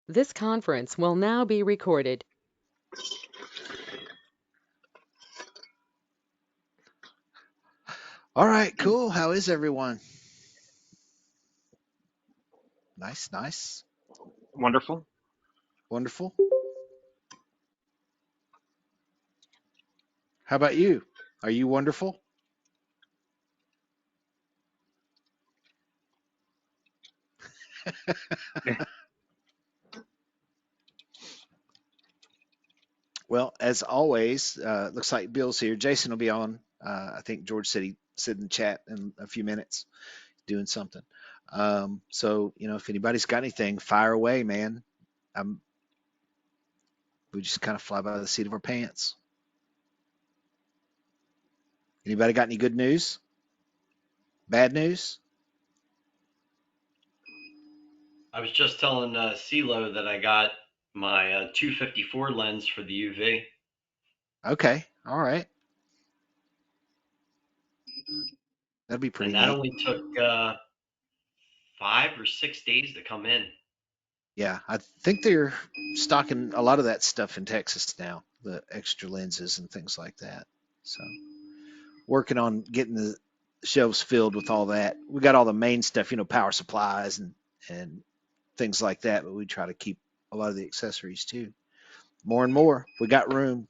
This conference will now be recorded. All right, cool. How is everyone? Nice, nice. Wonderful. Wonderful. How about you? Are you wonderful? Well, as always, looks like Bill's here. Jason will be on. I think George said he said in the chat in a few minutes doing something. So, if anybody's got anything, fire away, man. We just kind of fly by the seat of our pants. Anybody got any good news? Bad news? I was just telling CeeLo that I got my 254 lens for the UV. Okay. All right. That'd be pretty And that neat. only took 5 or 6 days to come in. Yeah, I think they're stocking a lot of that stuff in Texas now, the extra lenses and things like that. So, working on getting the shelves filled with all that. We got all the main stuff, power supplies and things like that, but we try to keep a lot of the accessories too. More and more, we got room.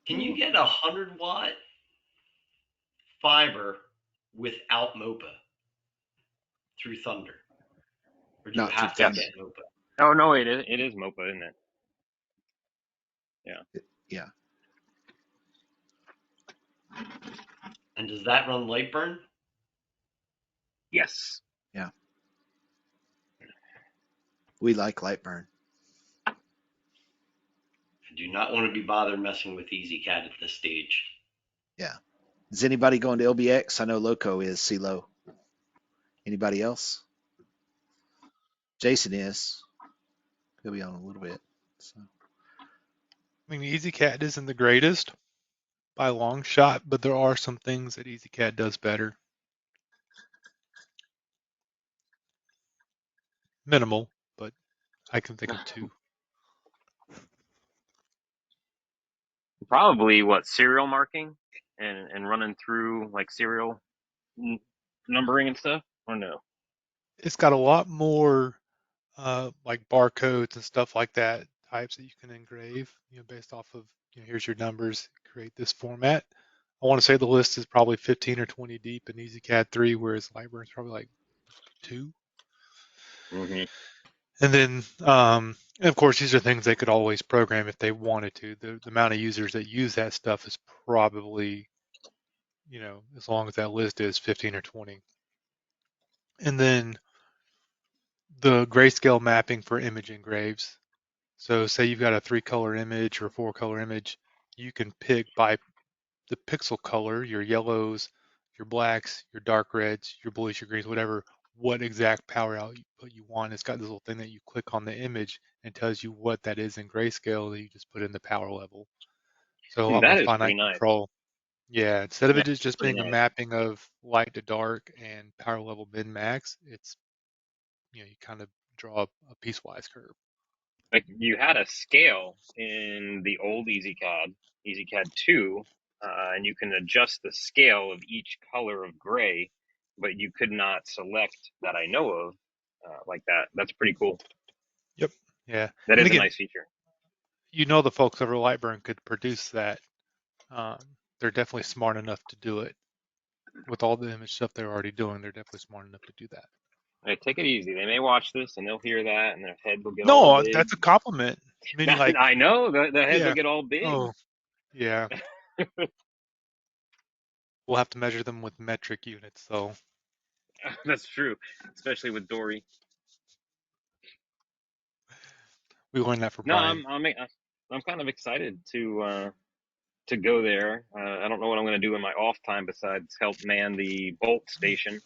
Can you get 100-watt fiber without MOPA through Thunder? Or do you Not through have to Yes. Thunder. get MOPA? Oh no, it is MOPA, isn't it? Yeah. Yeah. And does that run Lightburn? Yes. Yeah. We like Lightburn. I do not want to be bothered messing with EasyCAD at this stage. Yeah. Is anybody going to LBX? I know Loco is, CeeLo. Anybody else? Jason is. He'll be on a little bit. So. I mean, EasyCAD isn't the greatest by a long shot, but there are some things that EasyCAD does better. Minimal, but I can think of two. Probably what serial marking and running through like serial numbering and stuff. Or no? It's got a lot more like barcodes and stuff like that types that you can engrave, based off of, here's your numbers, create this format. I want to say the list is probably 15 or 20 deep in EasyCAD 3, whereas Lightburn is probably like 2. Mm-hmm. And then, and of course, these are things they could always program if they wanted to. The amount of users that use that stuff is probably, as long as that list is 15 or 20. And then the grayscale mapping for image engraves. So say you've got a 3-color image or a 4-color image, you can pick by the pixel color, your yellows, your blacks, your dark reds, your blues, your greens, whatever, what exact power output you want. It's got this little thing that you click on the image and tells you what that is in grayscale that you just put in the power level. So a lot more That is pretty finite nice. control. Yeah, instead of Yeah, it just pretty being a nice. mapping of light to dark and power level min max, it's, you kind of draw a piecewise curve. Like you had a scale in the old EasyCAD 2, and you can adjust the scale of each color of gray, but you could not select that I know of like that. That's pretty cool. Yep. Yeah. That And is a again, nice feature. the folks over Lightburn could produce that. Um, they're definitely smart enough to do it. With all the image stuff they're already doing, they're definitely smart enough to do that. Hey, take it easy. They may watch this and they'll hear that, and their head will get all No, big. that's a compliment. Meaning, like, I know the head will yeah. get all big. Oh, yeah. We'll have to measure them with metric units, so. That's true, especially with Dory. We learned that from No, Brian. I'm kind of excited to go there. I don't know what I'm going to do in my off time besides help man the Bolt station,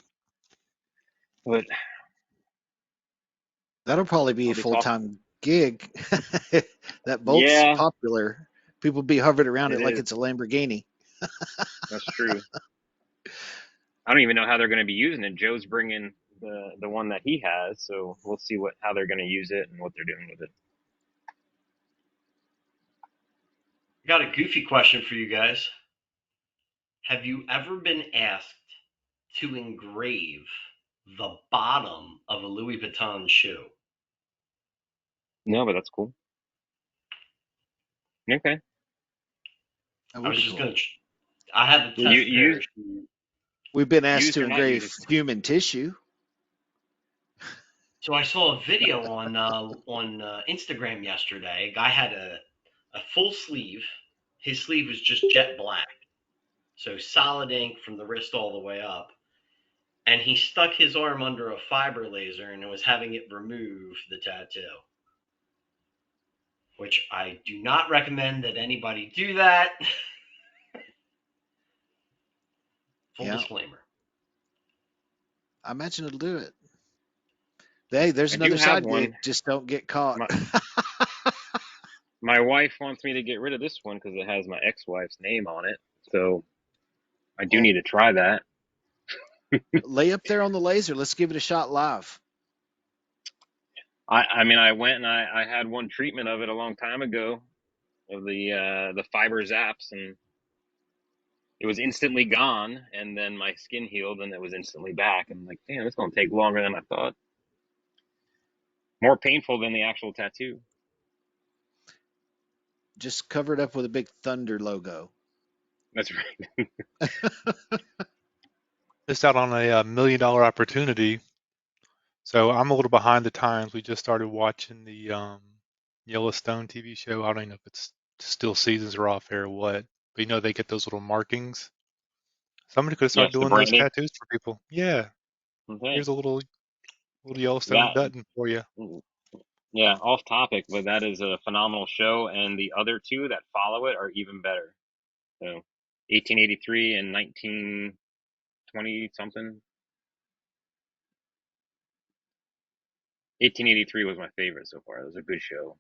but That'll probably be I'll a be full talking. time gig. That Bolt's Yeah, popular. People be hovering around it it like is. it's a Lamborghini. That's true. I don't even know how they're going to be using it. Joe's bringing the one that he has. So we'll see how they're going to use it and what they're doing with it. I got a goofy question for you guys. Have you ever been asked to engrave the bottom of a Louis Vuitton shoe? No, but that's cool. Okay. That I would was be just cool. gonna. I had the You test pair. We've been asked used to or not engrave used? human tissue. So I saw a video on Instagram yesterday. A guy had a full sleeve. His sleeve was just jet black, so solid ink from the wrist all the way up. And he stuck his arm under a fiber laser and was having it remove the tattoo. Which I do not recommend that anybody do that. Full Yeah. disclaimer. I imagine it'll do it. Hey, there's I do another have side one. gig. Just don't get caught. My wife wants me to get rid of this one because it has my ex-wife's name on it. So I do Well, need to try that. lay up there on the laser. Let's give it a shot live. I mean, I went and I had one treatment of it a long time ago of the fiber zaps, and it was instantly gone. And then my skin healed, and it was instantly back. And I'm like, damn, it's gonna take longer than I thought. More painful than the actual tattoo. Just cover it up with a big Thunder logo. That's right. Missed out on a $1 million opportunity. So I'm a little behind the times. We just started watching the Yellowstone TV show. I don't even know if it's still seasons are off air or what, but you know they get those little markings. Somebody could start Yes, the doing those branding. tattoos for people. Yeah, Okay. here's a little Yellowstone That. button for you. Yeah, off topic, but that is a phenomenal show, and the other two that follow it are even better. So, 1883 and 1920 something. 1883 was my favorite so far. It was a good show.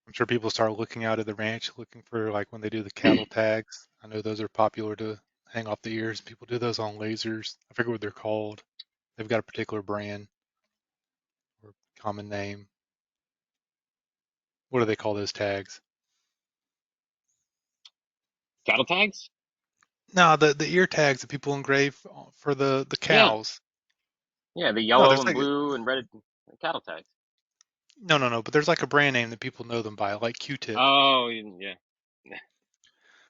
I'm sure people start looking out at the ranch, looking for like when they do the cattle tags. I know those are popular to hang off the ears. People do those on lasers. I forget what they're called. They've got a particular brand or common name. What do they call those tags? Cattle tags? No, the ear tags that people engrave for the Yeah, cows. yeah, the No, yellow there's and like blue and red cattle tags. no, but there's like a brand name that people know them by, like Q-tip. Oh, yeah.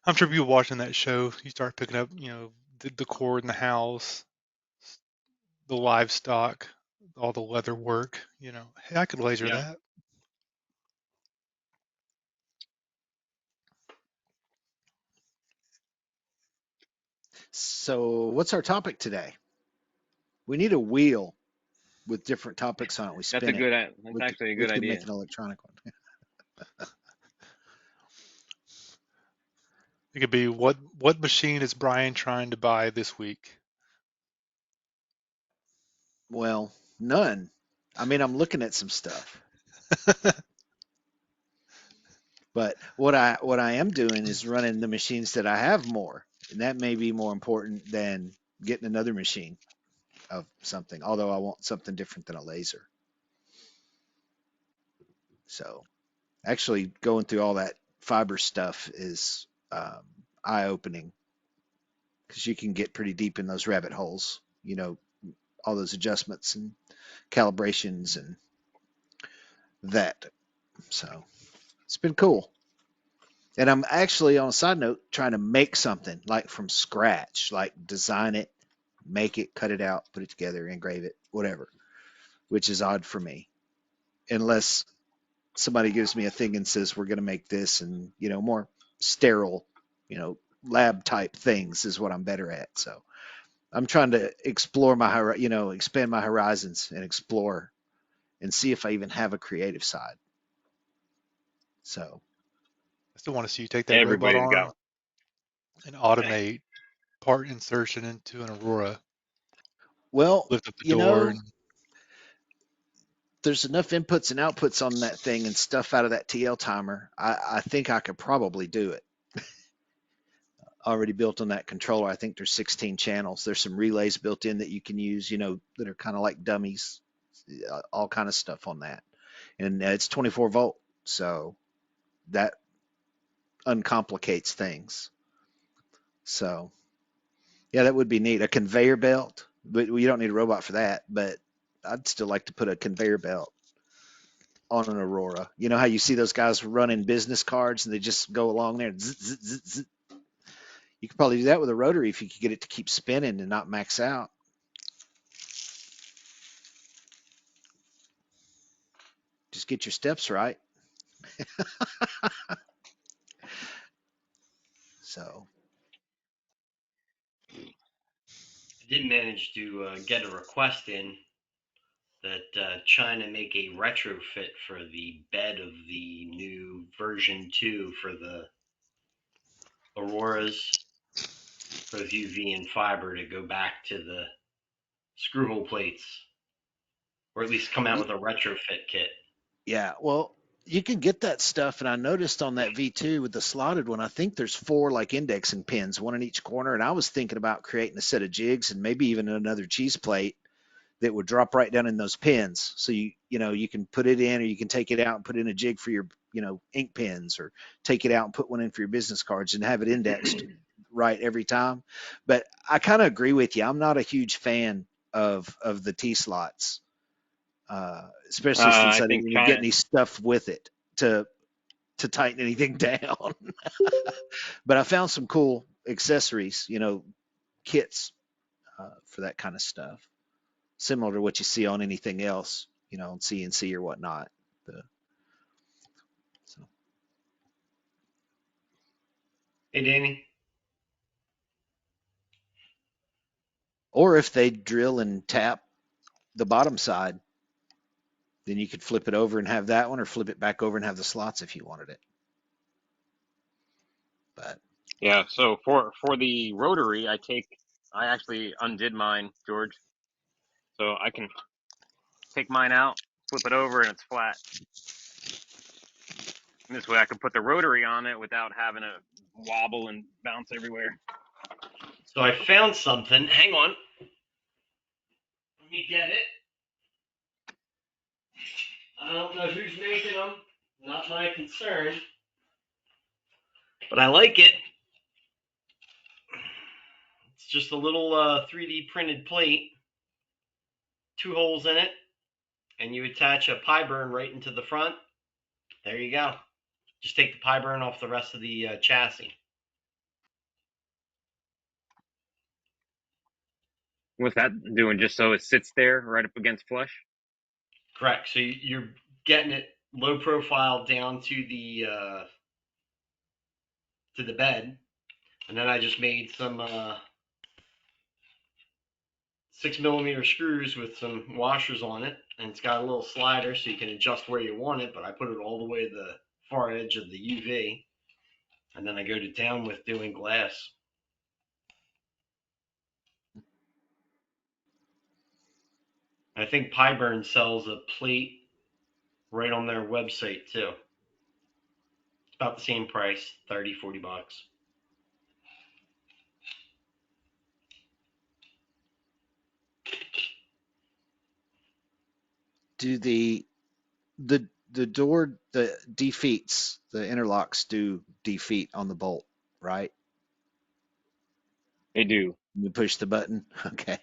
I'm sure people watching that show, you start picking up, the cord in the house, the livestock, all the leather work. Hey, I could laser Yeah. that. So, what's our topic today? We need a wheel with different topics on it. We That's spin it. that's actually a good We could idea. make an electronic one. It could be what machine is Brian trying to buy this week? Well, none. I mean, I'm looking at some stuff, but what I am doing is running the machines that I have more, and that may be more important than getting another machine of something. Although I want something different than a laser. So, actually, going through all that fiber stuff is eye-opening because you can get pretty deep in those rabbit holes. All those adjustments and calibrations and that. So it's been cool. And I'm actually, on a side note, trying to make something like from scratch, like design it, make it, cut it out, put it together, engrave it, whatever, which is odd for me. Unless somebody gives me a thing and says, we're going to make this and, more sterile, lab type things is what I'm better at. So I'm trying to explore expand my horizons and explore and see if I even have a creative side. So, I still want to see you take that robot Everybody's arm got. and automate part insertion into an Aurora. well, Lift up the door. there's enough inputs and outputs on that thing and stuff out of that TL timer. I think I could probably do it. already built on that controller. I think there's 16 channels. There's some relays built in that you can use, that are kind of like dummies, all kind of stuff on that. And it's 24 volt, so that uncomplicates things. So yeah, that would be neat. A conveyor belt, but you don't need a robot for that. But I'd still like to put a conveyor belt on an Aurora. You know how you see those guys running business cards and they just go along there. Zzz, zzz, zzz, zzz. You could probably do that with a rotary if you could get it to keep spinning and not max out. Just get your steps right. So I did manage to get a request in that China make a retrofit for the bed of the new version 2 for the Auroras, both UV and fiber, to go back to the screw hole plates, or at least come out with a retrofit kit. yeah, well, you can get that stuff, and I noticed on that V2 with the slotted one, I think there's 4 like indexing pins, one in each corner, and I was thinking about creating a set of jigs and maybe even another cheese plate that would drop right down in those pins. So you can put it in, or you can take it out and put in a jig for your ink pens, or take it out and put one in for your business cards and have it indexed right every time. But I kind of agree with you. I'm not a huge fan of the T slots, especially since I I think didn't even get China. any stuff with it to tighten anything down. But I found some cool accessories, kits for that kind of stuff, similar to what you see on anything else, on CNC or whatnot. So. Hey, Danny. Or if they drill and tap the bottom side, then you could flip it over and have that one, or flip it back over and have the slots if you wanted it. But Yeah, so for the rotary, I actually undid mine, George. So I can take mine out, flip it over, and it's flat. And this way I can put the rotary on it without having to wobble and bounce everywhere. So I found something. Hang on. Let me get it. I don't know who's making them. Not my concern. But I like it. It's just a little 3D printed plate. 2 holes in it. And you attach a pie burn right into the front. There you go. Just take the pie burn off the rest of the chassis. What's that doing? Just so it sits there right up against flush? Correct. So you're getting it low profile down to the bed, and then I just made some 6mm screws with some washers on it, and it's got a little slider so you can adjust where you want it. But I put it all the way to the far edge of the UV, and then I go to town with doing glass. I think Pyburn sells a plate right on their website too. It's about the same price, $30-$40. do the door, the defeats, the interlocks do defeat on the bolt, right? They do. You push the button. Okay.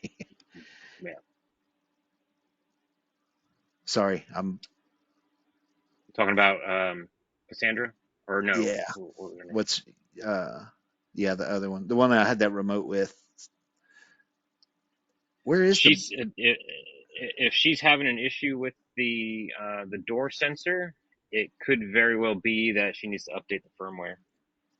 Yeah. Sorry, I'm Talking about Cassandra? Or no? yeah. What was her name? What's yeah, the other one, the one that I had that remote with. Where is She's if she's having an issue with the door sensor, it could very well be that she needs to update the firmware.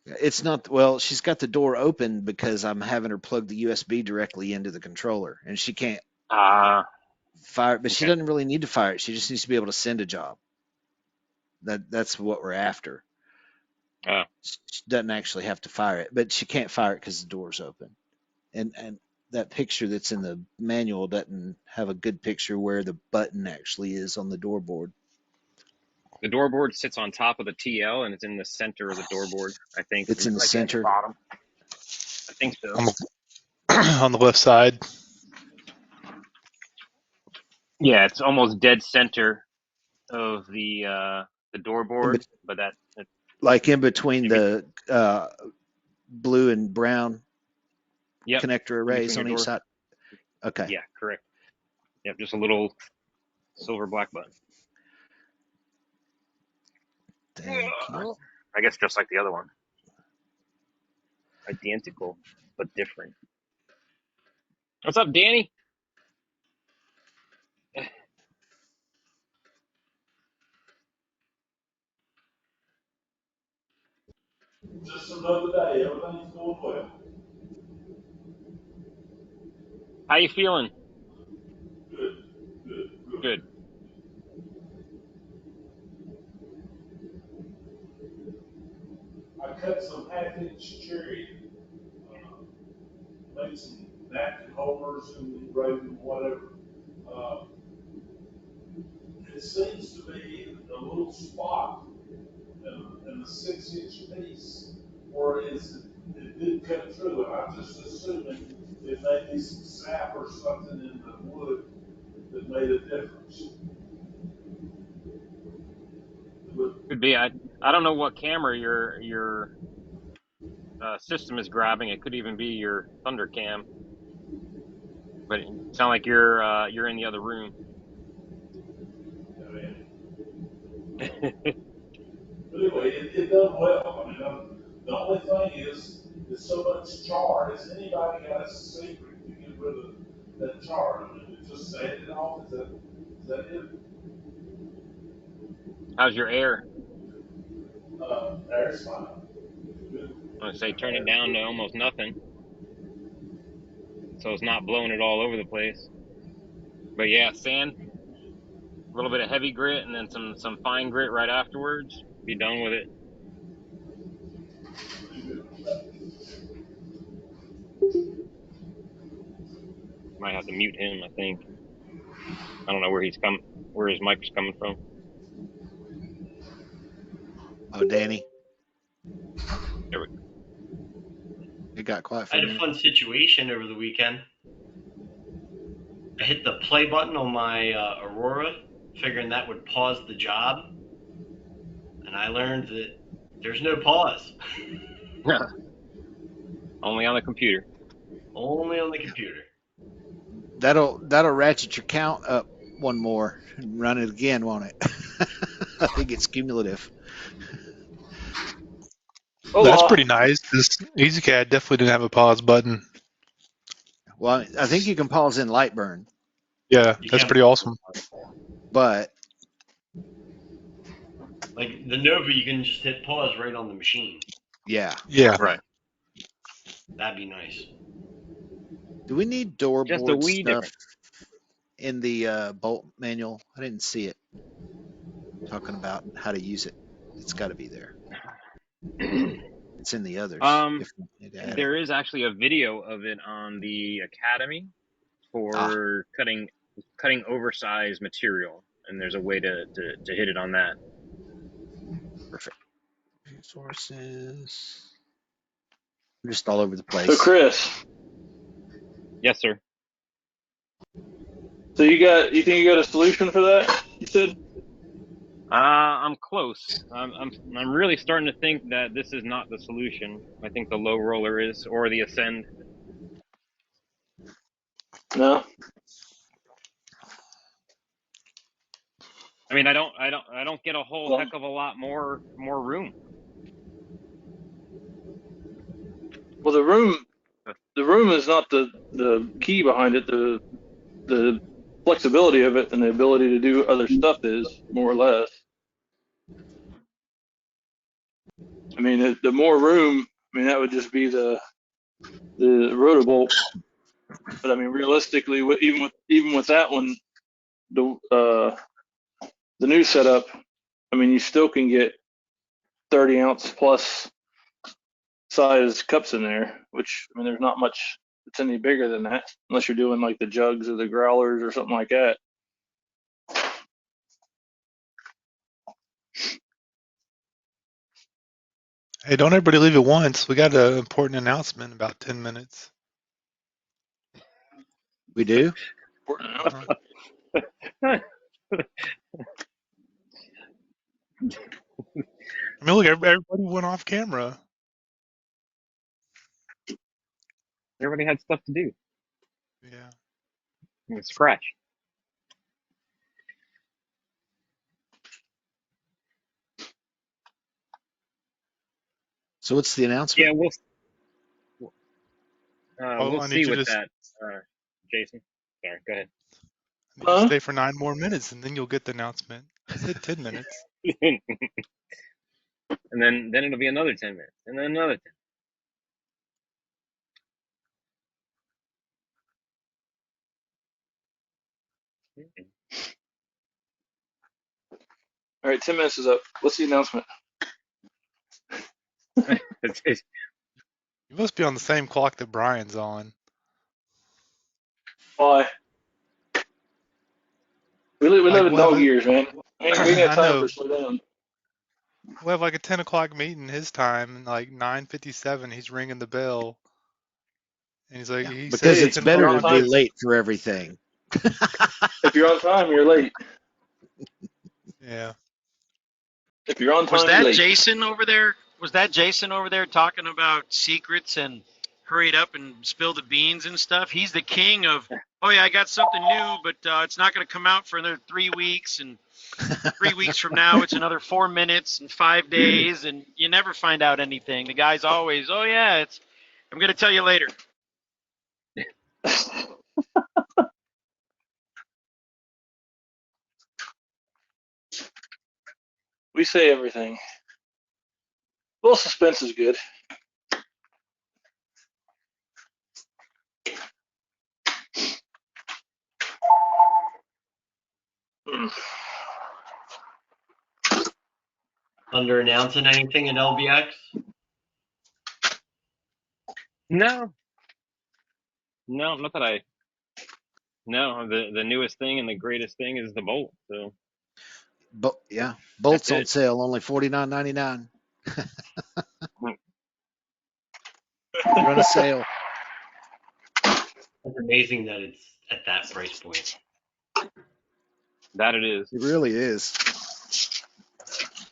It's not, well, she's got the door open because I'm having her plug the USB directly into the controller, and she can't fire it, but she Okay. doesn't really need to fire it. She just needs to be able to send a job. That's what we're after. She doesn't actually have to fire it, but she can't fire it because the door's open. And that picture that's in the manual doesn't have a good picture where the button actually is on the door board. The door board sits on top of the TL, and it's in the center of the door board, I think. It's in the Like at the center. bottom. think so. on the, on the left side. Yeah, it's almost dead center of the door board, but that's Like in between in the blue and brown yep, connector in arrays between on your each doors. side. Okay. Yeah, correct. Yep, just a little silver black button. Thank you. I guess just like the other one. Identical, but different. What's up, Danny? Just another day. Everything's going well. How you feeling? Good, good, good. Good. I cut some half-inch cherry, made some napkin holders and engraved them, whatever. Uh, it seems to be a little spot in the 6-inch piece, or it didn't cut through, and I'm just assuming it may be some sap or something in the wood that made a difference. Could be. I don't know what camera your system is grabbing. It could even be your Thundercam, but it sounds like you're in the other room. I mean, but anyway, it done well. I mean, the only thing is, there's so much char. Has anybody got a secret to get rid of that char? I mean, just sand it off. Is that it? How's your air? There's fine. Good. I say turn it down to almost nothing, so it's not blowing it all over the place. But yeah, sand, a little bit of heavy grit, and then some fine grit right afterwards. Be done with it. Might have to mute him. I think. I don't know where his mic's coming from. Oh, Danny, There we it got quiet for I a had a minute. fun situation over the weekend. I hit the play button on my Aurora, figuring that would pause the job, and I learned that there's no pause, go. Only on the computer. only on the computer. That'll ratchet your count up one more and run it again, won't it? I think it's cumulative. That's pretty nice. This EasyCAD definitely didn't have a pause button. Well, I think you can pause in Lightburn, Yeah, You that's can't pretty awesome. but like the Nova, you can just hit pause right on the machine. yeah. Yeah. Right. That'd be nice. Do we need Just a doorboard wee stuff different. in the bolt manual? I didn't see it. Talking about how to use it. It's got to be there. It's in the others. If we need to add it. There is actually a video of it on the Academy for cutting oversized material, and there's a way to hit it on that. Perfect. Resources. I'm just all over the place. So Chris, Yes, sir. so you think you got a solution for that? You said? I'm close. I'm really starting to think that this is not the solution. I think the low roller is, or the Ascend. No. I mean, I don't get a whole Well, heck of a lot more room. well, the room is not the key behind it. The flexibility of it and the ability to do other stuff is more or less. I mean, the more room. I mean, that would just be the rotobolt. But I mean, realistically, even with that one, the new setup, I mean, you still can get 30-ounce plus size cups in there, which, I mean, there's not much that's any bigger than that, unless you're doing like the jugs or the growlers or something like that. Hey, don't everybody leave at once. We got an important announcement in about 10 minutes. We do? Important announcement. I mean, look, everybody went off camera. Everybody had stuff to do. Yeah. Scratch. So what's the announcement? Yeah, Oh, we'll I see need you with to that, Jason. Sorry, go ahead. Huh? stay for 9 more minutes, and then you'll get the announcement. I said 10 minutes. And then it'll be another 10 minutes, and then another 10. All right, 10 minutes is up. What's the announcement? It's You must be on the same clock that Brian's on. Why? We live Like, in we'll have dog a, years, man. We ain't got I time know. for slow down. We'll have like a 10 o'clock meeting his time, and like 9:57, he's ringing the bell. And he's like, he Because says Hey, it's 10 if you're better o'clock on to on be time, his. late for everything. if you're on time, you're late. Yeah. If you're on Was time, you're that late. Jason over there? Was that Jason over there talking about secrets and hurried up and spill the beans and stuff? He's the king of, oh yeah, I got something new, but it's not going to come out for another 3 weeks. And 3 weeks from now, it's another 4 minutes and 5 days. And you never find out anything. The guy's always, oh yeah, I'm going to tell you later. We say everything. Well, suspense is good. Under announcing anything in LBX? no, not that I. No, the newest thing and the greatest thing is the Bolt. So But yeah, bolts That's on it. sale, only $49.99. Run a sale. It's amazing that it's at that price point. That it is. It really is.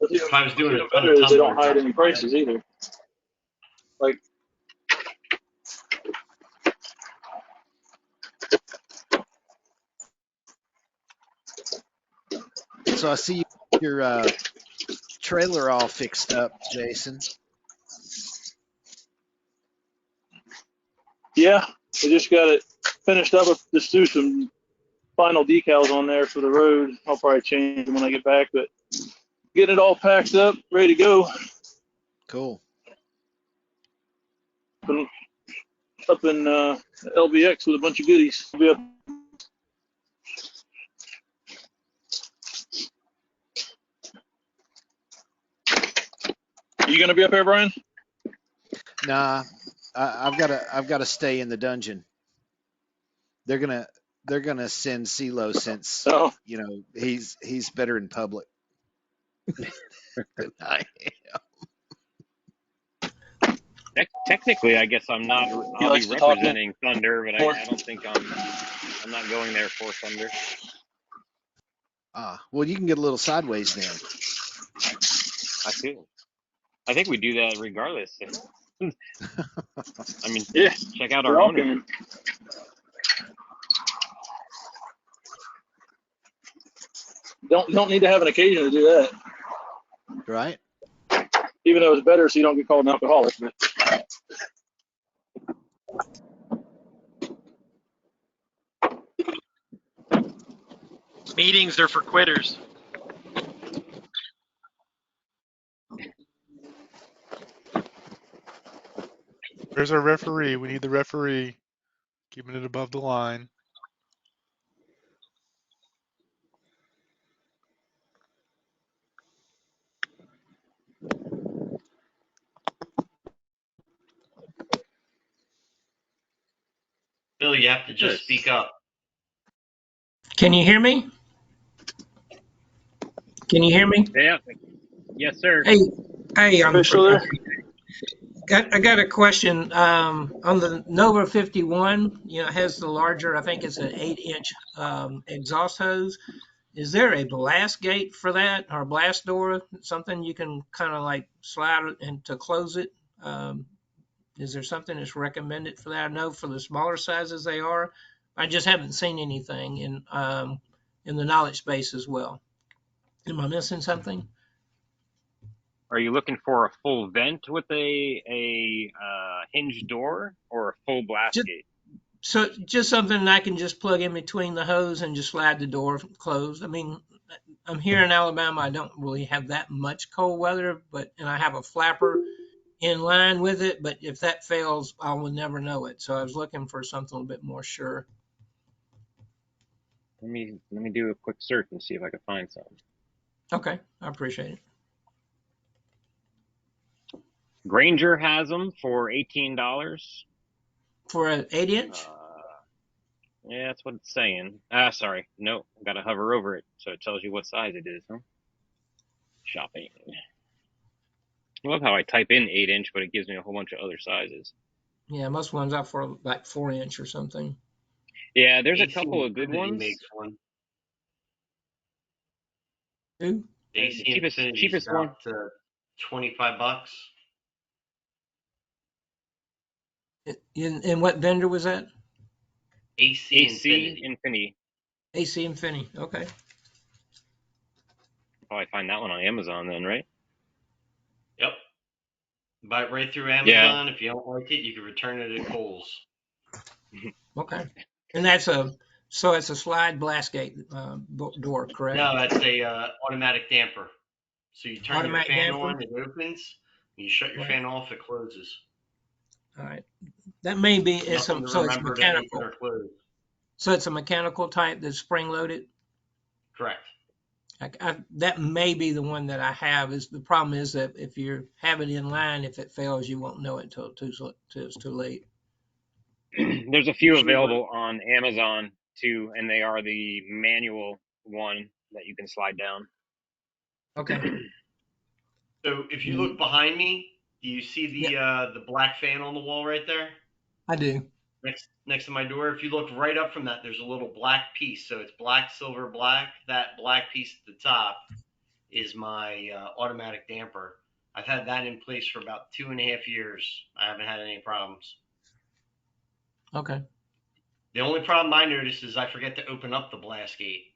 If I was doing a ton Better of is they don't tumblers, hide any prices either. Like, So I see your trailer all fixed up, Jason. yeah, we just got it finished up. Just do some final decals on there for the road. I'll probably change them when I get back, but getting it all packed up, ready to go. Cool. Up in LBX with a bunch of goodies. Be up. You gonna be up there, Brian? Nah, I've got to stay in the dungeon. They're gonna send CeeLo since Oh, you know he's better in public than I am. Technically, I guess I'm not. he I'll likes be to talk representing Thunder, but more. I don't think I'm not going there for Thunder. Well, you can get a little sideways then. I feel. I think we do that regardless. I mean, Yeah, check out we're our all owner. coming. Don't need to have an occasion to do that. Right? Even though it's better so you don't get called an alcoholic. But Meetings are for quitters. Where's our referee? We need the referee. Keeping it above the line. Bill, you have to just speak up. Can you hear me? Can you hear me? Yeah. Yes, sir. Hey, Hey, Fish still there? I got a question. On the Nova 51, it has the larger, I think it's an 8-inch exhaust hose. Is there a blast gate for that, or a blast door? Something you can kind of like slide it and to close it? Is there something that's recommended for that? I know for the smaller sizes they are. I just haven't seen anything in the knowledge base as well. Am I missing something? Are you looking for a full vent with a hinged door or a full blast Just, gate? so just something I can just plug in between the hose and just slide the door closed. I mean, I'm here in Alabama. I don't really have that much cold weather, and I have a flapper in line with it. But if that fails, I will never know it. So I was looking for something a little bit more sure. Let me do a quick search and see if I can find something. Okay, I appreciate it. Granger has them for $18. For an 8-inch? Yeah, that's what it's saying. Sorry. Nope. Got to hover over it so it tells you what size it is, huh? Shopping. I love how I type in 8-inch, but it gives me a whole bunch of other sizes. Yeah, most ones out for like 4-inch or something. Yeah, there's a AC couple of good Infinity ones. makes one. Who? AC Cheapest Infinity's one. about $25. And what vendor was that? AC AC Infinity. Infinity. AC Infinity. Okay. Probably find that one on Amazon then, right? Yep. Buy it right through Amazon. Yeah. If you don't like it, you can return it at Kohl's. Okay. And it's a slide blast gate door, correct? No, that's a automatic damper. So you turn Automatic your fan damper? on, it opens. You shut your Right. fan off, it closes. All right. That may be Nothing to so it's remember to open mechanical. or close. So it's a mechanical type that's spring loaded. Correct. That may be the one that I have. Is the problem is that if you have it in line, if it fails, you won't know it until it's too late. There's a few available on Amazon too, and they are the manual one that you can slide down. Okay. So if you look behind me, do you see the black fan on the wall right there? I do. Next to my door. If you look right up from that, there's a little black piece. So it's black, silver, black. That black piece at the top is my automatic damper. I've had that in place for about 2.5 years. I haven't had any problems. Okay. The only problem I notice is I forget to open up the blast gate.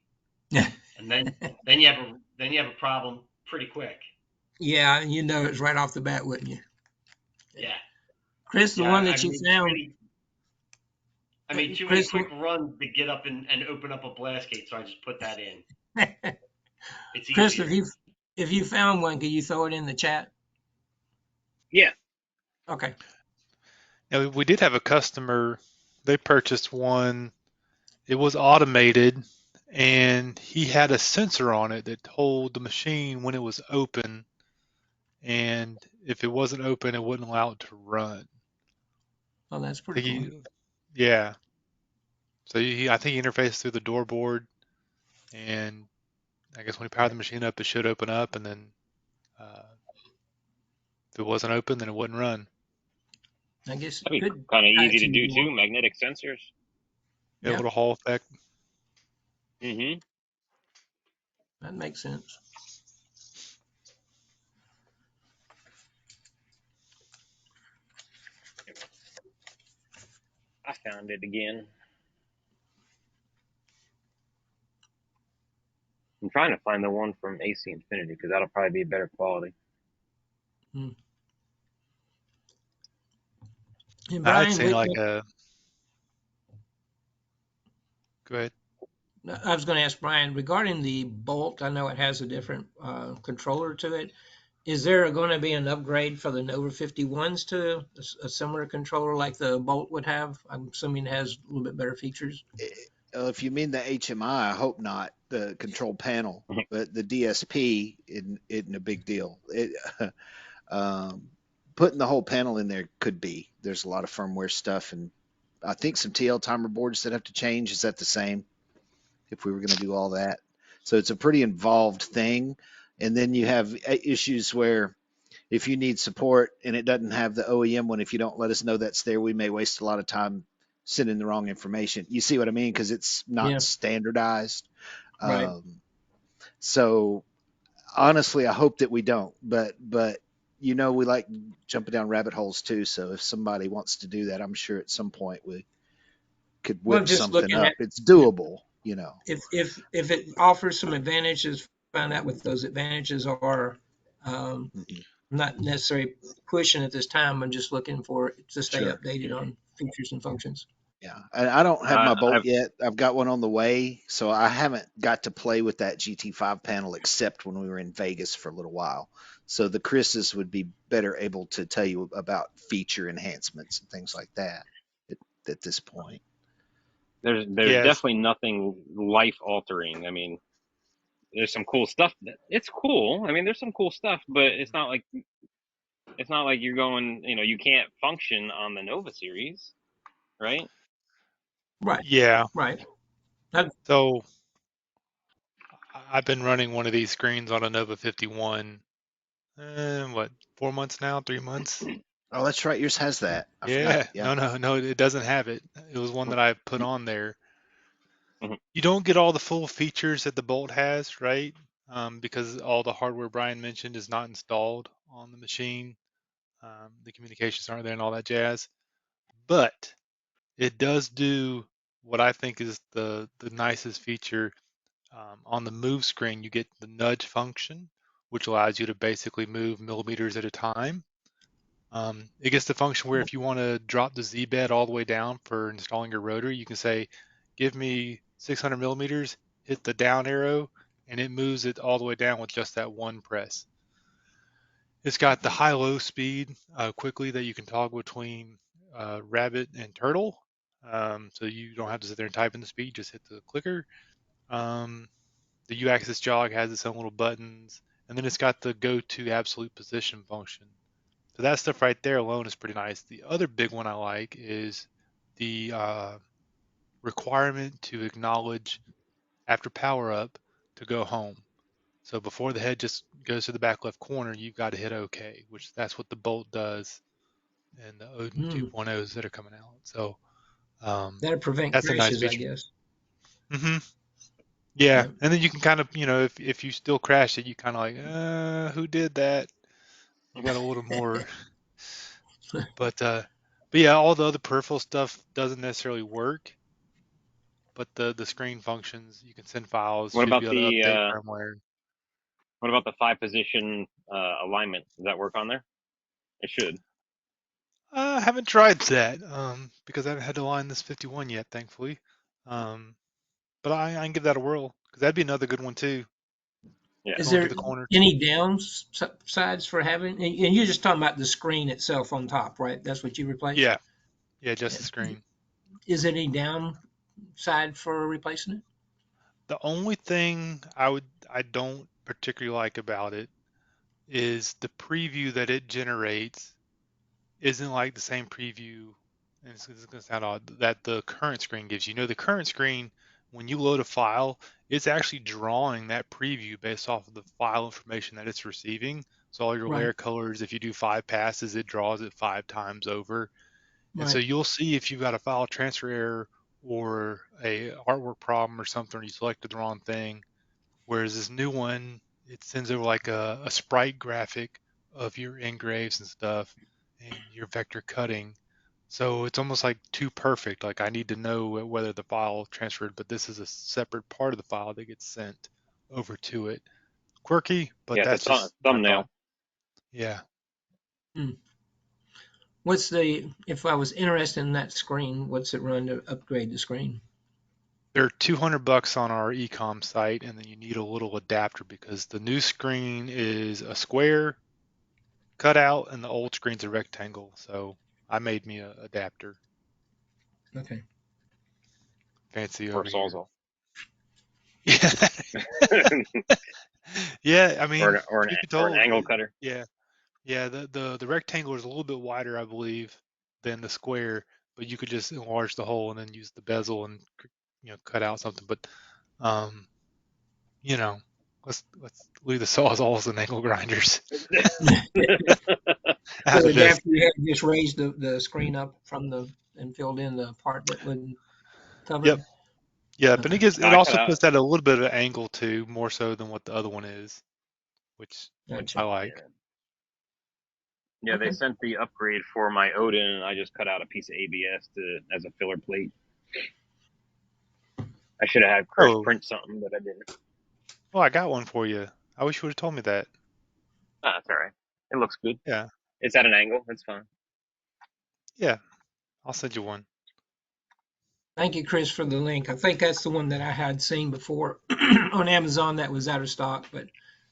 Yeah. And then you have a problem pretty quick. Yeah, it's right off the bat, wouldn't you? Yeah. Chris, the one that you found. I made too many quick runs to get up and open up a blast gate, so I just put that in. It's Chris, easier. if you found one, can you throw it in the chat? Yeah. Okay. Now, we did have a customer, they purchased one. It was automated, and he had a sensor on it that told the machine when it was open, and if it wasn't open, it wouldn't allow it to run. Oh, that's pretty cool. Yeah. So I think he interfaced through the door board, and I guess when he powered the machine up, it should open up, and then if it wasn't open, then it wouldn't run. I guess that'd be kind of easy to do too. Magnetic sensors. Yeah, a little Hall effect. Mm-hmm. That makes sense. I found it again. I'm trying to find the one from AC Infinity because that'll probably be better quality. And Brian, I'd say like a. Go ahead. I was going to ask Brian regarding the Bolt. I know it has a different controller to it. Is there going to be an upgrade for the Nova 51s to a similar controller like the Bolt would have? I'm assuming it has a little bit better features. If you mean the HMI, I hope not. The control panel, but the DSP isn't a big deal. Putting the whole panel in there could be. There's a lot of firmware stuff, and I think some TL timer boards that have to change. Is that the same? If we were going to do all that, so it's a pretty involved thing. And then you have issues where if you need support and it doesn't have the OEM one, if you don't let us know that's there, we may waste a lot of time sending the wrong information. You see what I mean? Because it's Yeah. not standardized. Right. So honestly, I hope that we don't. But we like jumping down rabbit holes too. So if somebody wants to do that, I'm sure at some point we could Well, whip just something looking up. at It's doable. if it offers some advantages, find out what those advantages are. Um, Mhm. I'm not necessarily pushing at this time. I'm just looking for it to stay Sure. updated on features and functions. Yeah, and I don't have my bolt I've yet. I've got one on the way, so I haven't got to play with that GT5 panel except when we were in Vegas for a little while. So the Chris's would be better able to tell you about feature enhancements and things like that at this point. there's Yes. definitely nothing life altering. I mean, there's some cool stuff. It's cool. I mean, there's some cool stuff, but it's not like you're going. You can't function on the Nova series, right? Right. Yeah. Right. So I've been running one of these screens on a Nova 51. What, 4 months now? 3 months? Oh, that's right. Yours has that. I forgot. Yeah. Yeah. No, it doesn't have it. It was one that I put on there. Mhm. You don't get all the full features that the Bolt has, right? Because all the hardware Brian mentioned is not installed on the machine. The communications aren't there and all that jazz. But it does do what I think is the nicest feature. On the move screen, you get the nudge function, which allows you to basically move millimeters at a time. It gets the function where if you want to drop the Z bed all the way down for installing your rotor, you can say, give me 600 millimeters, hit the down arrow, and it moves it all the way down with just that one press. It's got the high-low speed quickly that you can toggle between rabbit and turtle. So you don't have to sit there and type in the speed, just hit the clicker. The U-axis jog has its own little buttons, and then it's got the go to absolute position function. So that stuff right there alone is pretty nice. The other big one I like is the requirement to acknowledge after power up to go home. So before the head just goes to the back left corner, you've got to hit OK, which that's what the Bolt does and the Odin 2.0s that are coming out. So That'll prevent that's a nice crashes, I feature. guess. Mm-hmm. Yeah, Yeah. and then you can kind of, if you still crash it, you kind of like, who did that? You got a little more, but yeah, all the other peripheral stuff doesn't necessarily work, but the screen functions, you can send files, What should about be able to update the firmware. what about the 5-position alignment? Does that work on there? It should. I haven't tried that because I haven't had to line this 51 yet, thankfully. But I can give that a whirl because that'd be another good one too. Yeah. Is Going to there the corner. any downsides for having, and you're just talking about the screen itself on top, right? That's what you replaced? Yeah, just the screen. Is there any downside for replacing it? The only thing I don't particularly like about it is the preview that it generates isn't like the same preview, and it's going to sound odd, that the current screen gives you. The current screen, when you load a file, it's actually drawing that preview based off of the file information that it's receiving. So all your Right. layer colors, if you do 5 passes, it draws it 5 times over. And so Right. you'll see if you've got a file transfer error or a artwork problem or something, or you selected the wrong thing. Whereas this new one, it sends over like a sprite graphic of your engraves and stuff and your vector cutting. So it's almost like too perfect. Like I need to know whether the file transferred, but this is a separate part of the file that gets sent over to it. Quirky, but Yeah, that's it's a just my thumbnail. thought. Yeah. If I was interested in that screen, what's it run to upgrade the screen? They're $200 on our ecom site, and then you need a little adapter because the new screen is a square cutout and the old screen's a rectangle. So I made me a adapter. Okay. Fancy For over here. Sawzall. Yeah. Yeah, I mean, or truth be an told, angle cutter. yeah, the rectangle is a little bit wider, I believe, than the square, but you could just enlarge the hole and then use the bezel and cut out something. But um, like let's leave the sawzalls and angle grinders out So of that this. after you had just raised the screen up from and filled in the part that wouldn't cover Yep. it? Yeah, but Okay, No, it I cut also out. puts that at a little bit of an angle too, more so than what the other one is, which I gotcha. like. Yeah, they Okay. sent the upgrade for my Odin, and I just cut out a piece of ABS as a filler plate. I should have had Chris Oh, print something, but I didn't. well, I got one for you. I wish you would have told me that. Ah, that's all right. It looks good. Yeah, It's at an angle. It's fine. yeah, I'll send you one. Thank you, Chris, for the link. I think that's the one that I had seen before on Amazon that was out of stock, but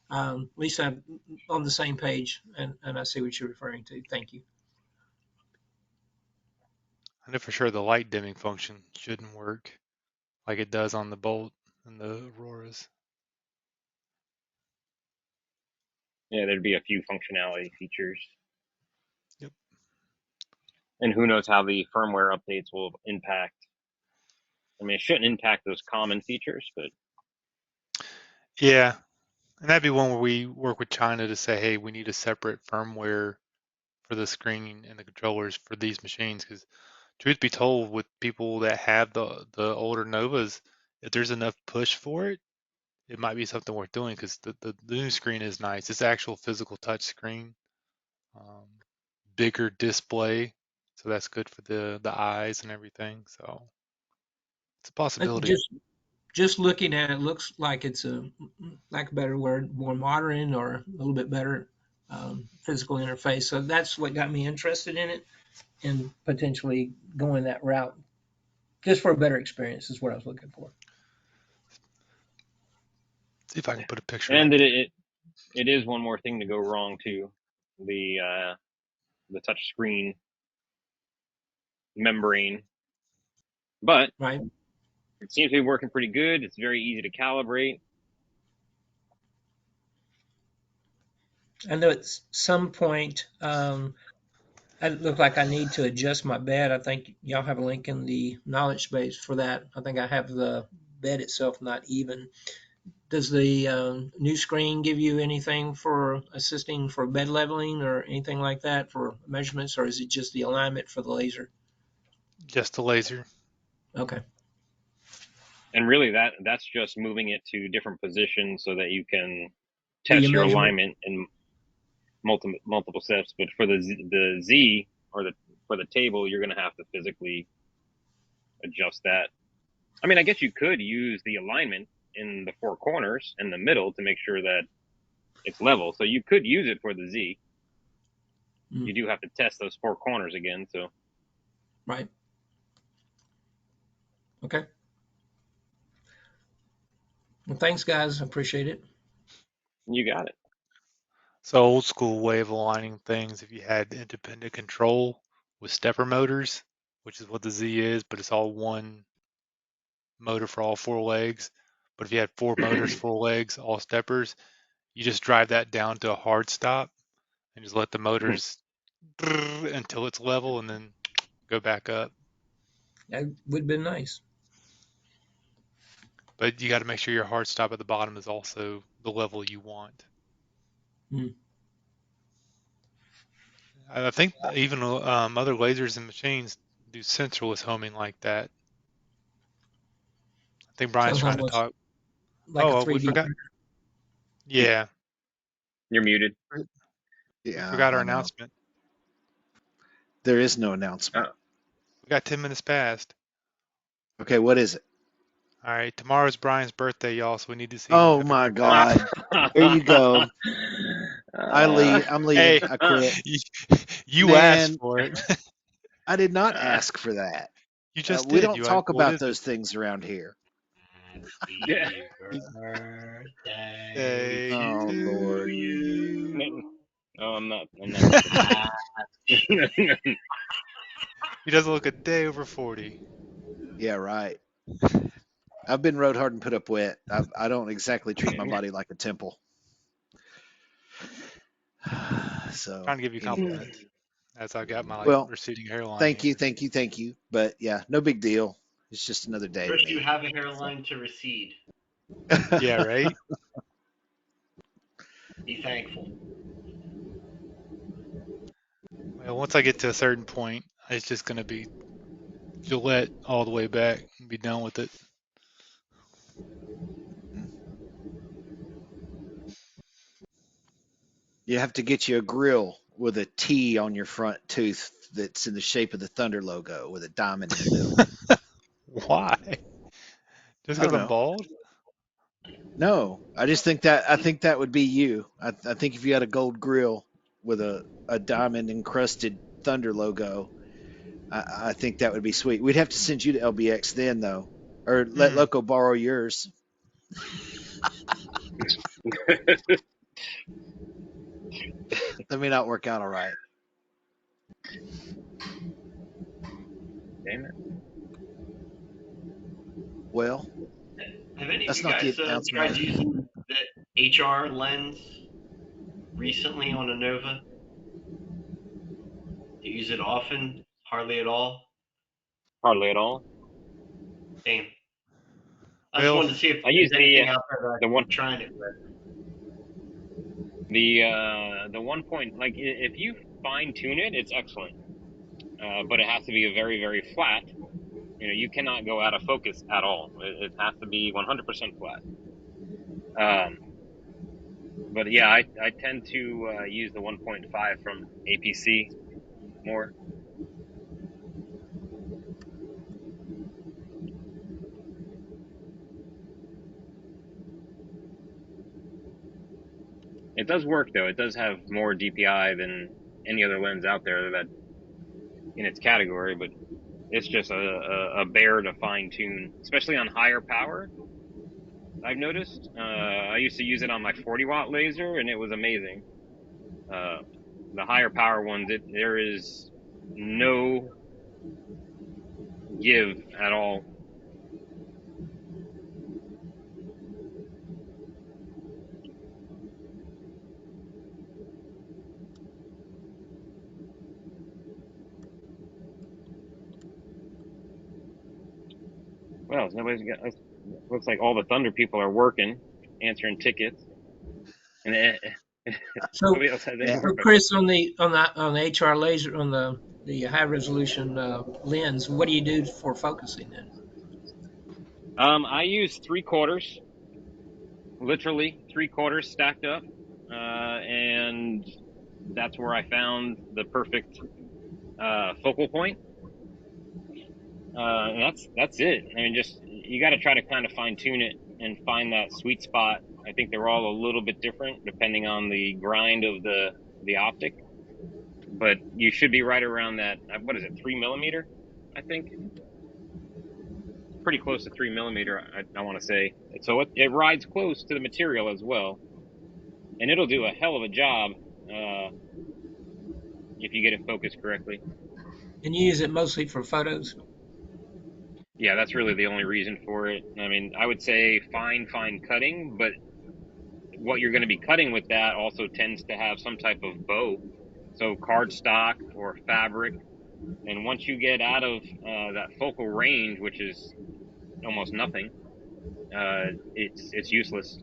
at least I'm on the same page and I see what you're referring to. Thank you. I know for sure the light dimming function shouldn't work like it does on the Bolt and the Auroras. Yeah, there'd be a few functionality features. Yep. And who knows how the firmware updates will impact. I mean, it shouldn't impact those common features, but Yeah, and that'd be one where we work with China to say, hey, we need a separate firmware for the screen and the controllers for these machines. Because truth be told, with people that have the older Novas, if there's enough push for it, it might be something worth doing. Because the new screen is nice. It's actual physical touch screen, bigger display, so that's good for the eyes and everything. So it's a possibility. Just looking at it, looks like it's lack of a better word, more modern or a little bit better physical interface. So that's what got me interested in it and potentially going that route just for a better experience is what I was looking for. See if I can put a picture and up. it is one more thing to go wrong too. The touch screen membrane, but Right. it seems to be working pretty good. It's very easy to calibrate. I know at some point, I look like I need to adjust my bed. I think y'all have a link in the knowledge base for that. I think I have the bed itself not even. Does the new screen give you anything for assisting for bed leveling or anything like that for measurements, or is it just the alignment for the laser? Just the laser. Okay. And really, that's just moving it to different positions so that you can Do you test your measure? alignment in multiple steps. But for the Z or for the table, you're going to have to physically adjust that. I mean, I guess you could use the alignment in the four corners in the middle to make sure that it's level. So you could use it for the Z. You do have to test those four corners again. So Right. Okay. Well, thanks, guys. I appreciate it. you got it. So old school way of aligning things, if you had independent control with stepper motors, which is what the Z is, but it's all one motor for all four legs. But if you had four motors, four legs, all steppers, you just drive that down to a hard stop and just let the motors until it's level and then go back up. That would have been nice. But you got to make sure your hard stop at the bottom is also the level you want. I think even other lasers and machines do sensorless homing like that. I think Brian's Sounds trying to almost talk. like a Oh, we 3D forgot. printer. Yeah, You're muted. we Yeah, forgot our I know. announcement. There is no announcement. We got 10 minutes past. Okay, what is it? All right, tomorrow's Brian's birthday, y'all, so we need to see. Oh my God. Here you go. I leave. I'm leaving. Hey, I quit. you Man, asked for it. I did not ask for that. You just We did. don't You talk what about is those things around here. Yeah. it? Birthday Oh, to Lord. you. No, I'm not. He doesn't look a day over 40. Yeah, right. I've been rode hard and put up wet. I don't exactly treat my body like a temple. So Trying to give you anyway. compliments as I got my Well, receding hairline. thank you, here. thank you. But yeah, no big deal. It's just another day Chris, to you me. have a hairline to recede. Yeah, right. Be thankful. Well, once I get to a certain point, it's just going to be Gillette all the way back and be done with it. You have to get you a grill with a T on your front tooth that's in the shape of the Thunder logo with a diamond in the middle. Why? Just I don't because I'm know. bald? No, I think that would be you. I think if you had a gold grill with a diamond encrusted Thunder logo, I think that would be sweet. We'd have to send you to LBX then, though, or let Loco borrow yours. That may not work out all right. Damn it. Well, Have any of that's you not the guys announcement. tried using the HR lens recently on a Nova? Do you use it often? Hardly at all? Hardly at all. Damn. I just wanted to see if I use there's anything out there that the one I'm trying it with. the 1 point, like if you fine tune it, it's excellent. But it has to be a very, very flat. You know, you cannot go out of focus at all. It has to be 100% flat. But yeah, I tend to use the 1.5 from APC more. It does work though. It does have more DPI than any other lens out there that in its category, but it's just a bear to fine tune, especially on higher power. I've noticed. I used to use it on my 40-watt laser, and it was amazing. The higher power ones, there is no give at all. Well, nobody's got. Looks like all the Thunder people are working, answering tickets, and So, nobody else has any Yeah. so work. Chris, on the HR laser, on the high resolution lens, what do you do for focusing then? I use 3/4, literally 3/4 stacked up, and that's where I found the perfect focal point. And that's it. I mean, just you got to try to kind of fine tune it and find that sweet spot. I think they're all a little bit different depending on the grind of the optic, but you should be right around that. What is it, 3 mm? I think pretty close to 3 mm. I want to say. So it rides close to the material as well, and it'll do a hell of a job if you get it focused correctly. And you use it mostly for photos? Yeah, that's really the only reason for it. I mean, I would say fine cutting, but what you're going to be cutting with that also tends to have some type of bow, so cardstock or fabric. And once you get out of that focal range, which is almost nothing, it's useless.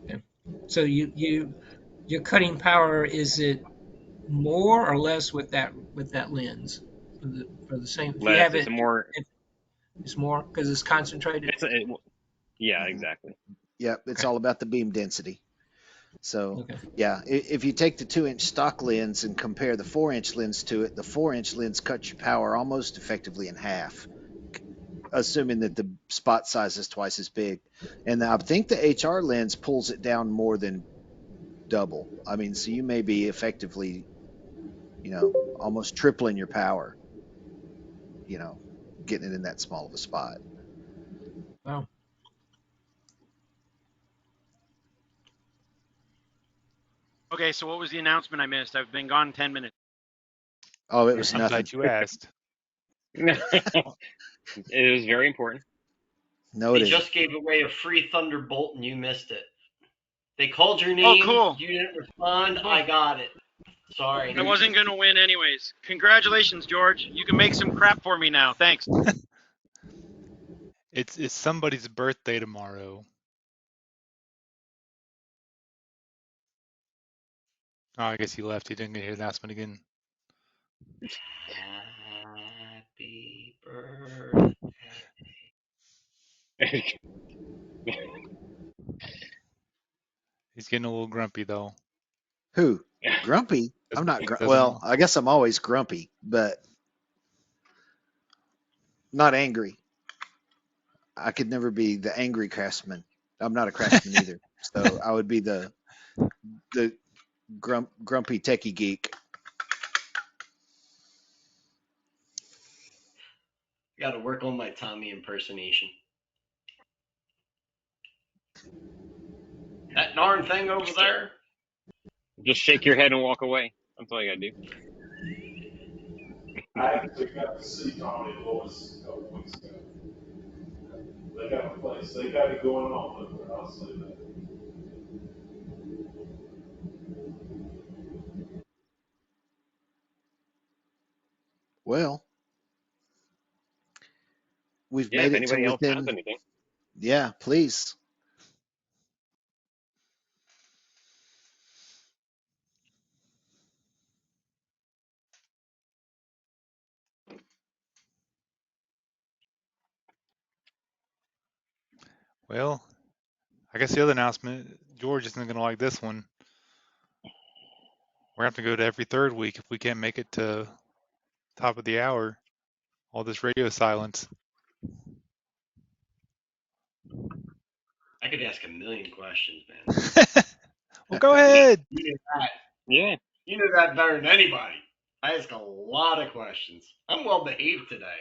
Okay. So your cutting power, is it more or less with that lens for the same? If you Less, have it, it's more because it's concentrated. Yeah, exactly. Yep, it's all about the beam density. So, Okay. yeah, if you take the 2-inch stock lens and compare the 4-inch lens to it, the 4-inch lens cuts your power almost effectively in half, assuming that the spot size is twice as big. And I think the HR lens pulls it down more than double. I mean, so you may be effectively, almost tripling your power, getting it in that small of a spot. Wow. Okay, so what was the announcement I missed? I've been gone 10 minutes. Oh, it was I'm nothing. glad you asked. It was very important. No, They it just gave away a free Thunderbolt and you missed it. They called your name. Oh, cool. You didn't respond. Cool. I got it. Sorry. I wasn't going to win anyways. Congratulations, George. You can make some crap for me now. Thanks. It's somebody's birthday tomorrow. Oh, I guess he left. He didn't get his announcement again. Happy birthday. He's getting a little grumpy though. Who? Grumpy? I'm not. Well, I guess I'm always grumpy, but not angry. I could never be the angry craftsman. I'm not a craftsman either, so I would be the grumpy techie geek. Got to work on my Tommy impersonation. That darn thing over there. Just shake your head and walk away. That's all you gotta do. I actually got to see Tommy and Lois a couple weeks ago. They got a place. They got it going on up there. I'll say that. Well, we've Yeah, made if it to anybody else has within. anything. Yeah, please. Well, I guess the other announcement, George isn't going to like this one. We're going to have to go to every third week if we can't make it to top of the hour. All this radio silence. I could ask a million questions, man. Well, go ahead. You know that. Yeah. You know that better than anybody. I ask a lot of questions. I'm well behaved today.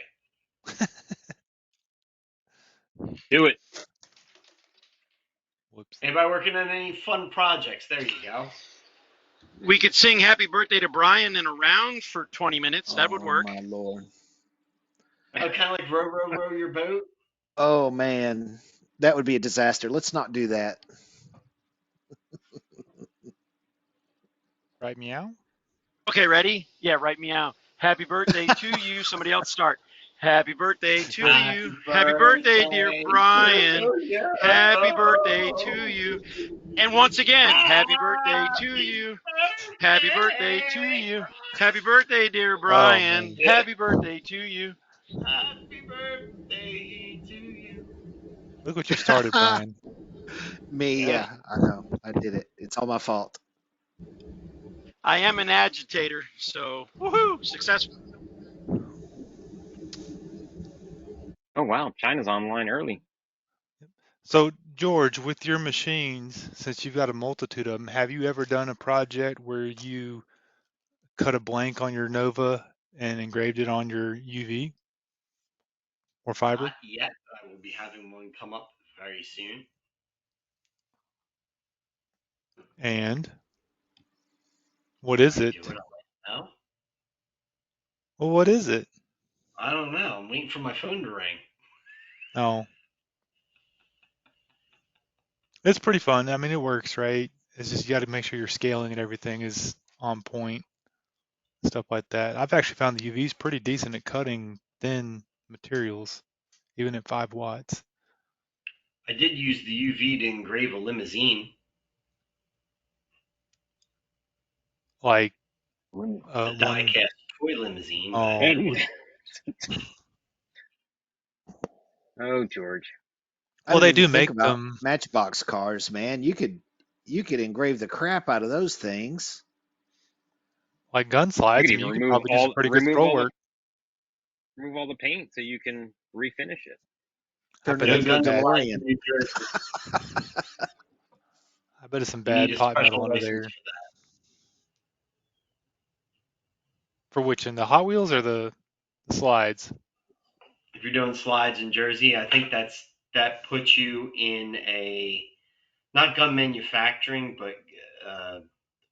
Do it. Whoops. Anybody working on any fun projects? There you go. We could sing happy birthday to Brian in a round for 20 minutes. That would work. Oh my lord. Oh, kind of like row your boat? Oh man, that would be a disaster. Let's not do that. Right, meow? Okay, ready? Yeah, write me out. Happy birthday to you. Somebody else start. Happy birthday to you. Happy birthday, dear Brian. Happy birthday to you. And once again, happy birthday to you. Happy birthday to you. Happy birthday, dear Brian. man. Happy birthday to you. Happy birthday to you. Look what you started, Brian. Me, yeah, I know. I did it. It's all my fault. I am an agitator, so woohoo, successful. Oh wow, China's online early. So, George, with your machines, since you've got a multitude of them, have you ever done a project where you cut a blank on your Nova and engraved it on your UV or fiber? Not yet. I will be having one come up very soon. And what is it? Do it now? Well, what is it? I don't know. I'm waiting for my phone to ring. Oh, it's pretty fun. I mean, it works, right? It's just you got to make sure your scaling and everything is on point, stuff like that. I've actually found the UV is pretty decent at cutting thin materials, even at 5 watts. I did use the UV to engrave a limousine. Like A die-cast toy limousine. Oh. Oh, George. Well, they didn't do even think make about them. Matchbox cars, man. You could engrave the crap out of those things. Like gun slides, You and can you even could probably do some pretty good throw work. Remove all the paint so you can refinish it. I Turn bet it it's into a bad. DeLorean. I bet it's some You bad need a pot special metal under license there. for that. For which, in the Hot Wheels or the slides? If you're doing slides in Jersey, I think that puts you in a not gun manufacturing, but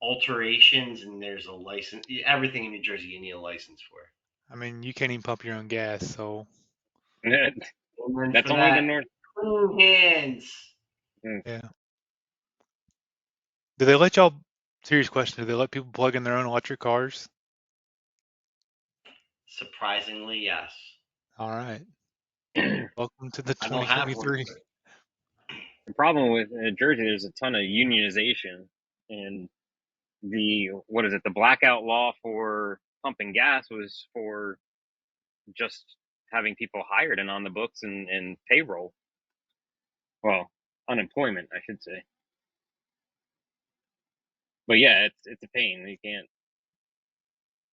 alterations, and there's a license. Everything in New Jersey you need a license for. I mean, you can't even pump your own gas, so That's only the North. Clean hands. yeah. Do they let y'all? Serious question. Do they let people plug in their own electric cars? Surprisingly, yes. All right. Welcome to the I don't have one. 2023. The problem with Jersey, there's a ton of unionization, and what is it? The blackout law for pumping gas was for just having people hired and on the books and payroll. Well, unemployment, I should say. But yeah, it's a pain. You can't.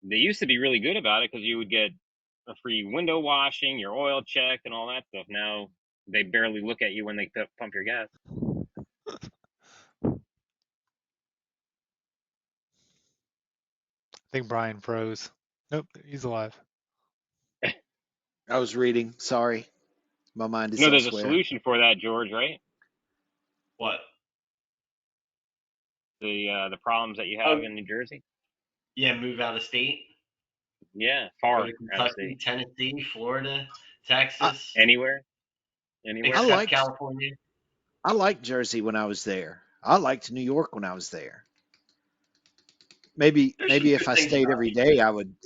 They used to be really good about it because you would get a free window washing, your oil check, and all that stuff. Now they barely look at you when they pump your gas. I think Brian froze. Nope, he's alive. I was reading. Sorry, my mind is No, there's a elsewhere. solution for that, George. Right? What? The problems that you have in New Jersey. Yeah, move out of state. Yeah, Go far to out of Kentucky, state. Tennessee, Florida, Texas, Anywhere. except California. I liked Jersey when I was there. I liked New York when I was there. Maybe There's some if good I things stayed about every it. day,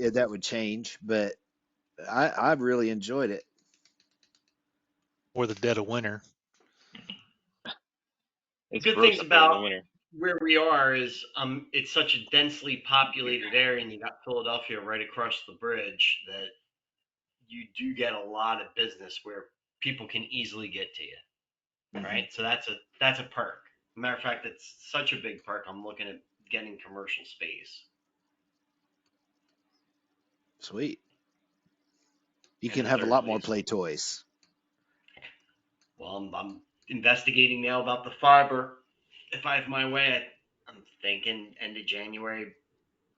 that would change. But I really enjoyed it. Or the dead of winter. It's Good gross things up there in the about winter. where we are is it's such a densely populated area, and you got Philadelphia right across the bridge, that you do get a lot of business where people can easily get to you, right? So that's a perk. Matter of fact, it's such a big perk. I'm looking at getting commercial space. Sweet. You And can a have a third lot more place. play toys. Well, I'm investigating now about the fiber. If I have my way, I'm thinking end of January,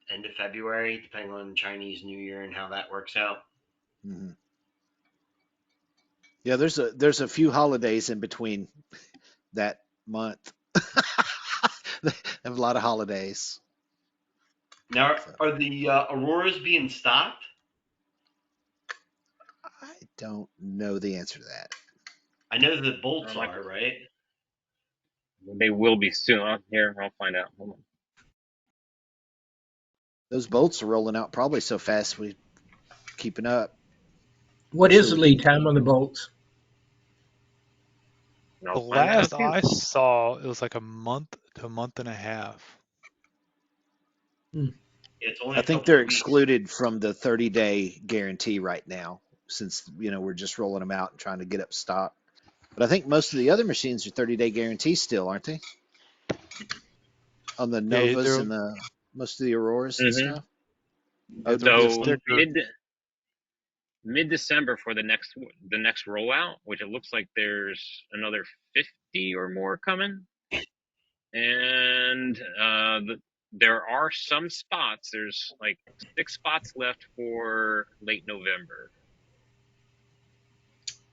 end of February, depending on Chinese New Year and how that works out. Hmm. Yeah, there's a few holidays in between that month. They have a lot of holidays. Now, So, are the Auroras being stocked? I don't know the answer to that. I know the Bolts I are, right? They will be soon. Here, I'll find out. Hold on. Those bolts are rolling out probably so fast we keeping up. What I'm is sure the we lead can. time on the bolts? And The I'll find that out last too. I saw, it was like a month to a month and a half. It's only I a think couple they're of weeks. excluded from the 30-day guarantee right now, since we're just rolling them out and trying to get up stock. But I think most of the other machines are 30-day guarantee still, aren't they? On the Yeah, Novas and the most of the Auroras and Mm-hmm. stuff. yeah, Oh, there'll be a So sticker. mid December for the next rollout, which it looks like there's another 50 or more coming, and there are some spots. There's like 6 spots left for late November.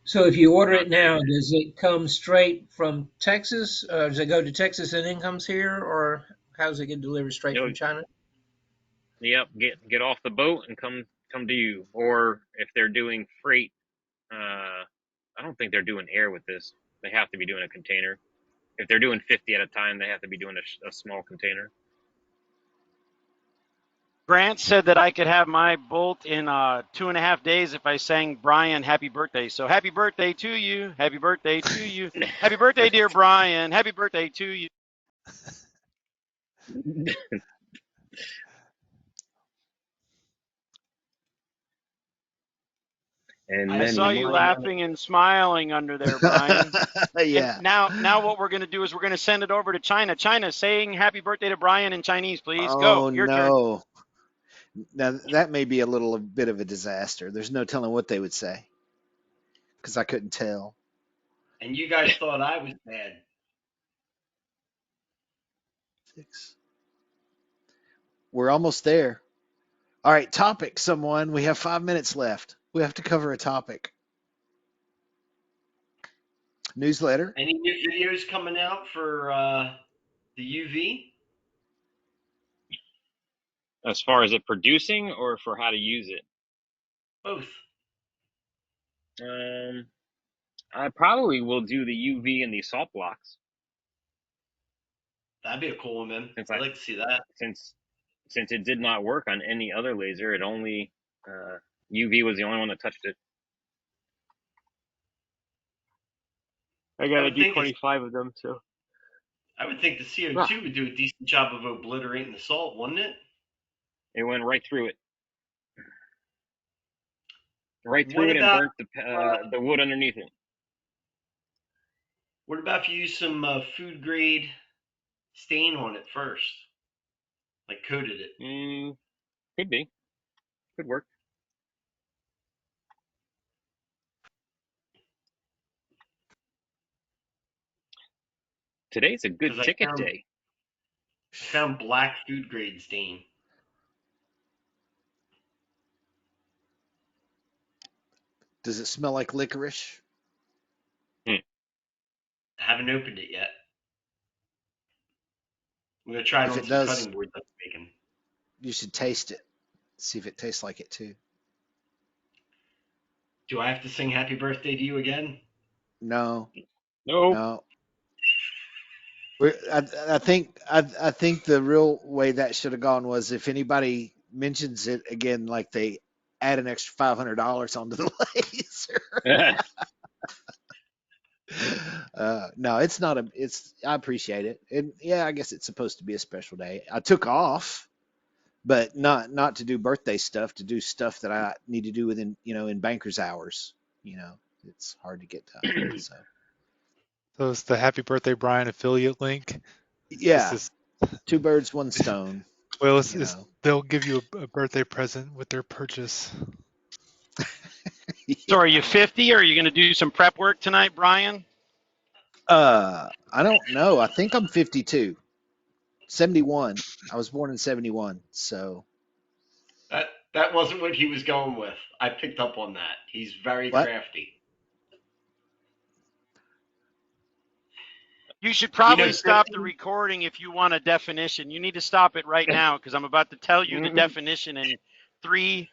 So if you order Not it now, does it come straight from Texas? Does it go to Texas and then comes here, or how does it get delivered straight no, from China? yep, get off the boat and come to you. Or if they're doing freight, I don't think they're doing air with this. They have to be doing a container. If they're doing 50 at a time, they have to be doing a small container. Grant said that I could have my bolt in 2.5 days if I sang Brian happy birthday. So happy birthday to you. Happy birthday to you. Happy birthday, dear Brian. Happy birthday to you. And I many saw you more. laughing and smiling under there, Brian. And Yeah. now what we're going to do is we're going to send it over to China. China, saying happy birthday to Brian in Chinese, please. Go. Oh Your turn. no. Now that may be a bit of a disaster. There's no telling what they would say because I couldn't tell. And you guys thought I was bad. 6. We're almost there. All right, topic, someone. We have 5 minutes left. We have to cover a topic. Newsletter. Any new videos coming out for the UV? As far as it producing or for how to use it? Both. I probably will do the UV and the salt blocks. That'd be a cool one, man. Since I'd like to see that. Since it did not work on any other laser, it only UV was the only one that touched it. I gotta do 25 of them, so. I would think the CO2 Right. would do a decent job of obliterating the salt, wouldn't it? It went right through it, right What through it, and about burnt the wood underneath it. what about if you use some food grade stain on it first, like coated it? Could be, could work. Today's a good Because ticket day. I found black food grade stain. Does it smell like licorice? I haven't opened it yet. I'm gonna try it If on it some does, cutting boards I'm making. you should taste it. See if it tastes like it too. Do I have to sing happy birthday to you again? No, Nope. no. I think the real way that should have gone was if anybody mentions it again, like they add an extra $500 onto the laser. No, it's not a. It's I appreciate it, and yeah, I guess it's supposed to be a special day. I took off, but not to do birthday stuff, to do stuff that I need to do within in banker's hours. It's hard to get done. So So it's the Happy Birthday Brian affiliate link. This yeah, is two birds, one stone. well, You know. they'll give you a birthday present with their purchase. So are you 50 or are you going to do some prep work tonight, Brian? I don't know. I think I'm 52. 71. I was born in 71. So That wasn't what he was going with. I picked up on that. He's very what? crafty. You should probably stop the Kristen, recording if you want a definition. You need to stop it right now because I'm about to tell you the definition in 3,